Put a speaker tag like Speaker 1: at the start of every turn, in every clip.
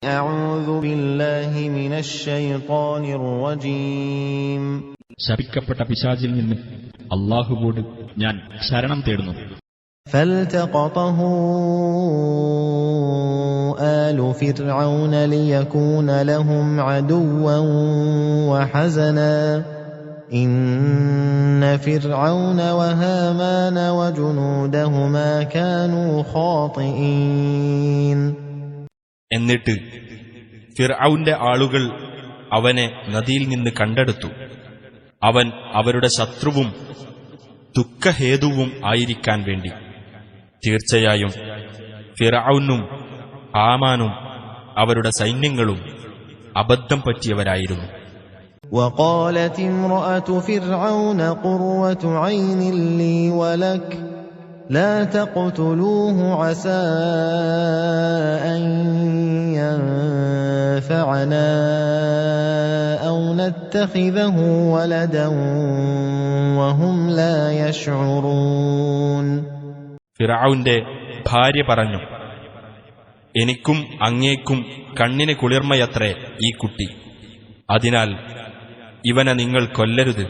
Speaker 1: أعوذ بالله من الشيطان الرجيم
Speaker 2: ശപിക്കപ്പെട്ട പിശാചിൽ നിന്ന് അല്ലാഹുവോട് ഞാൻ ശരണം തേടുന്നു.
Speaker 1: فالتقطه آل فرعون ليكون لهم عدوا وحزنا إن فرعون وهامان وجنودهما كانوا خاطئين.
Speaker 3: എന്നിട്ട് ഫിർഔന്റെ ആളുകൾ അവനെ നദിയിൽ നിന്ന് കണ്ടെടുത്തു. അവൻ അവരുടെ ശത്രുവും ദുഃഖഹേതുവും ആയിരിക്കാൻ വേണ്ടി. തീർച്ചയായും ഫിർഔനും ഹാമാനും അവരുടെ സൈന്യങ്ങളും അബദ്ധം പറ്റിയവരായിരുന്നു.
Speaker 1: وقالت امرأة فرعون قرة عين لي ولك لا تقتلوه عسى أن ينفعنا أو نتخذه ولدا وهم لا يشعرون.
Speaker 3: ഫിർഔന്റെ ഭാര്യ പറഞ്ഞു, എനിക്കും അങ്ങേക്കും കണ്ണിന് കുളിർമയത്രേ ഈ കുട്ടി. അതിനാൽ ഇവനെ നിങ്ങൾ കൊല്ലരുത്.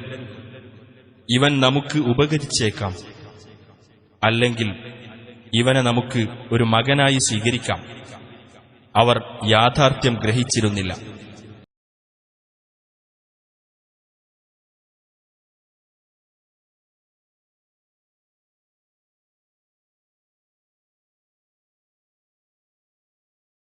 Speaker 3: ഇവൻ നമുക്ക് ഉപകരിച്ചേക്കാം. അല്ലെങ്കിൽ ഇവനെ നമുക്ക് ഒരു മകനായി സ്വീകരിക്കാം. അവർ യാഥാർത്ഥ്യം ഗ്രഹിച്ചിരുന്നില്ല.